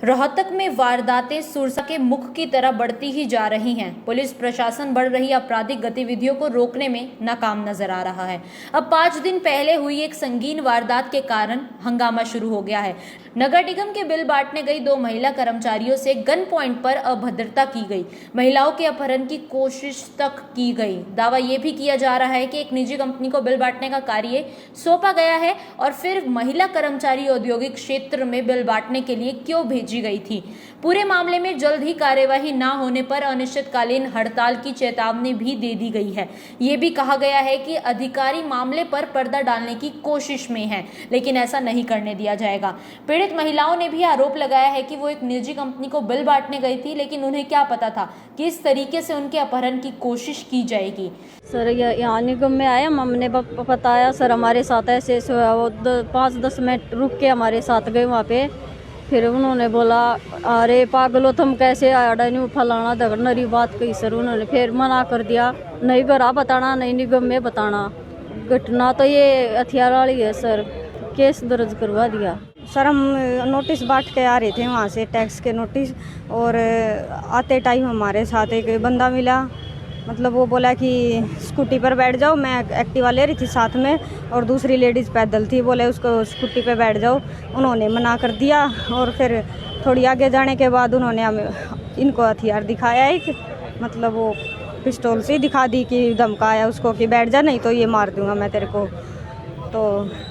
रोहतक में वारदातें सुरसा के मुख की तरह बढ़ती ही जा रही हैं। पुलिस प्रशासन बढ़ रही आपराधिक गतिविधियों को रोकने में नाकाम नजर आ रहा है। अब 5 दिन पहले हुई एक संगीन वारदात के कारण हंगामा शुरू हो गया है। नगर निगम के बिल बांटने गई 2 महिला कर्मचारियों से गन पॉइंट पर अभद्रता की गई, महिलाओं के अपहरण की कोशिश तक की गई। दावा यह भी किया जा रहा है कि एक निजी कंपनी को बिल बांटने का कार्य सौंपा गया है और फिर महिला कर्मचारी औद्योगिक क्षेत्र में बिल बांटने के लिए क्यों भेजी गई थी। पूरे मामले में जल्द ही कार्यवाही न होने पर अनिश्चितकालीन हड़ताल की चेतावनी भी दे दी गई है। ये भी कहा गया है कि अधिकारी मामले पर पर्दा डालने की कोशिश में हैं, लेकिन ऐसा नहीं करने दिया जाएगा। पीड़ित महिलाओं ने भी आरोप लगाया है कि वो एक निजी कंपनी को बिल बांटने गई थी, लेकिन उन्हें क्या पता था कि इस तरीके से उनके अपहरण की कोशिश की जाएगी। सर यहाँ निगम में आया, हमने बताया सर हमारे साथ ऐसे 5-10 मिनट रुक के हमारे साथ गए वहाँ पे। फिर उन्होंने बोला अरे पागलो तुम कैसे आया नहीं फलाना धगड़नरी बात कही सर। उन्होंने फिर मना कर दिया, नहीं घरा बताना नहीं निगम में बताना। घटना तो ये हथियार वाली है सर, केस दर्ज करवा दिया। सर हम नोटिस बांट के आ रहे थे वहाँ से, टैक्स के नोटिस, और आते टाइम हमारे साथ एक बंदा मिला। मतलब वो बोला कि स्कूटी पर बैठ जाओ, मैं एक्टिवा ले रही थी साथ में और दूसरी लेडीज़ पैदल थी, बोले उसको स्कूटी पे बैठ जाओ। उन्होंने मना कर दिया और फिर थोड़ी आगे जाने के बाद उन्होंने हमें इनको हथियार दिखाया एक, मतलब वो पिस्टल से दिखा दी कि धमकाया उसको कि बैठ जा नहीं तो ये मार दूंगा मैं तेरे को। तो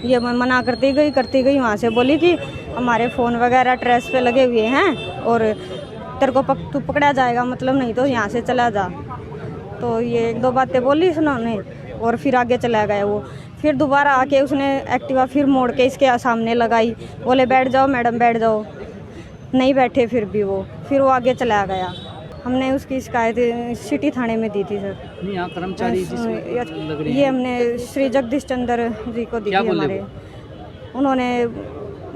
ये मैं मना करती गई वहाँ से, बोली कि हमारे फ़ोन वगैरह ट्रेस पे लगे हुए हैं और तेरे को तू पकड़ा जाएगा, मतलब नहीं तो यहाँ से चला जा। तो ये 1-2 बातें बोली उन्होंने और फिर आगे चला गया वो। फिर दोबारा आके उसने एक्टिवा फिर मोड़ के इसके सामने लगाई, बोले बैठ जाओ मैडम बैठ जाओ, नहीं बैठे फिर भी वो, फिर वो आगे चला गया। हमने उसकी शिकायत सिटी थाने में दी थी सर। यहाँ कर्मचारी ये हमने श्री जगदीश चंद्र जी को दी थी हमारे। उन्होंने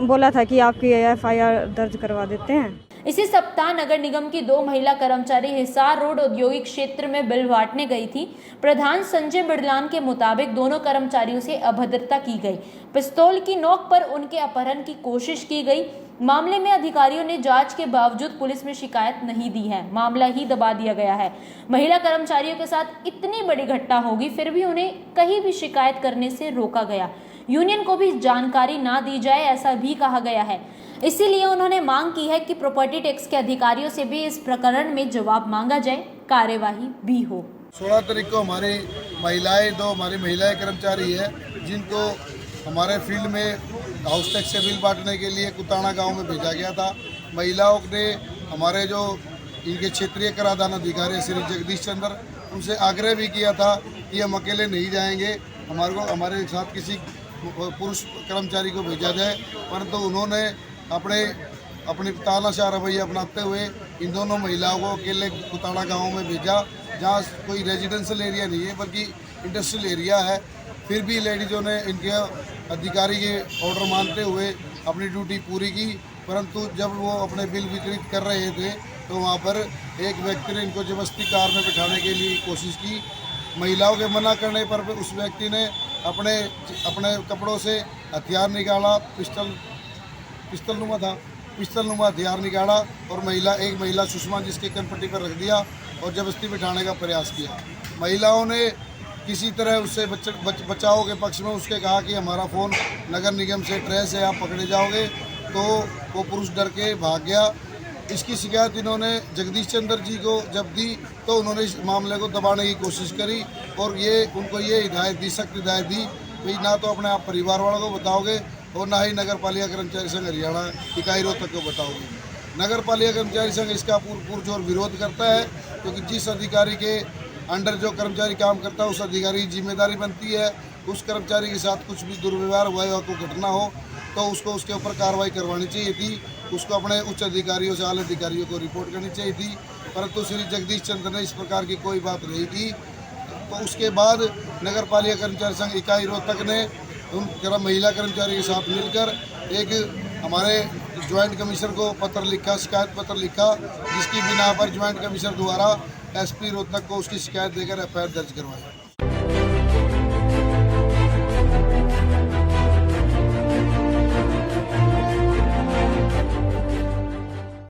बोला था कि आपकी FIR दर्ज करवा देते हैं। इसी सप्ताह नगर निगम की 2 महिला कर्मचारी हिसार रोड औद्योगिक क्षेत्र में बिल बांटने गई थी। प्रधान संजय बिड़लान के मुताबिक दोनों कर्मचारियों से अभद्रता की गई, पिस्तौल की नोक पर उनके अपहरण की कोशिश की गई। मामले में अधिकारियों ने जांच के बावजूद पुलिस में शिकायत नहीं दी है, मामला ही दबा दिया गया है। महिला कर्मचारियों के साथ इतनी बड़ी घटना होगी फिर भी उन्हें कहीं भी शिकायत करने से रोका गया। यूनियन को भी जानकारी ना दी जाए ऐसा भी कहा गया है। इसीलिए उन्होंने मांग की है कि प्रॉपर्टी टैक्स के अधिकारियों से भी इस प्रकरण में जवाब मांगा जाए, कार्यवाही भी हो। 16 तारीख को हमारी महिलाएं कर्मचारी है जिनको हमारे फील्ड में हाउस टैक्स से बिल बांटने के लिए कुताना गांव में भेजा गया था। महिलाओं ने हमारे जो इनके क्षेत्रीय कराधान अधिकारी श्री जगदीश चंद्र, उनसे आग्रह भी किया था कि हम अकेले नहीं जाएंगे, हमारे साथ किसी पुरुष कर्मचारी को भेजा जाए, परंतु उन्होंने अपनी तानाशाह रवैया अपनाते हुए इन दोनों महिलाओं को अकेले कुताना गांव में भेजा, जहां कोई रेजिडेंशियल एरिया नहीं है बल्कि इंडस्ट्रियल एरिया है। फिर भी लेडीज़ों ने इनके अधिकारी के ऑर्डर मानते हुए अपनी ड्यूटी पूरी की, परंतु जब वो अपने बिल वितरित कर रहे थे तो वहाँ पर एक व्यक्ति ने इनको जबरदस्ती कार में बिठाने के लिए कोशिश की। महिलाओं के मना करने पर उस व्यक्ति ने अपने कपड़ों से हथियार निकाला, पिस्टल नुमा हथियार निकाला और एक महिला सुषमा जिसके कनपट्टी पर रख दिया और जबरदस्ती बिठाने का प्रयास किया। महिलाओं ने किसी तरह उससे बचाव के पक्ष में उसके कहा कि हमारा फ़ोन नगर निगम से ट्रेस है, आप पकड़े जाओगे, तो वो पुरुष डर के भाग गया। इसकी शिकायत इन्होंने जगदीश चंद्र जी को जब दी तो उन्होंने इस मामले को दबाने की कोशिश करी और उनको ये सख्त हिदायत दी कि ना तो अपने आप परिवार वालों को बताओगे और ना ही नगर पालिका कर्मचारी संघ हरियाणा इकाई रोहतक को बताओगे। नगर पालिका कर्मचारी संघ इसका पुरजोर विरोध करता है, क्योंकि जिस अधिकारी के अंडर जो कर्मचारी काम करता है उस अधिकारी की जिम्मेदारी बनती है उस कर्मचारी के साथ कुछ भी दुर्व्यवहार हुआ या कोई घटना हो तो उसको उसके ऊपर कार्रवाई करवानी चाहिए थी, उसको अपने उच्च अधिकारियों से आला अधिकारियों को रिपोर्ट करनी चाहिए थी, परंतु श्री जगदीश चंद्र ने इस प्रकार की कोई बात नहीं की। तो उसके बाद नगर पालिका कर्मचारी संघ इकाई रोहतक ने उन महिला कर्मचारी के साथ मिलकर एक हमारे ज्वाइंट कमिश्नर को पत्र लिखा, शिकायत पत्र लिखा, जिसकी बिना पर ज्वाइंट कमिश्नर द्वारा SP रोहतक को उसकी शिकायत देकर FIR दर्ज करवाया।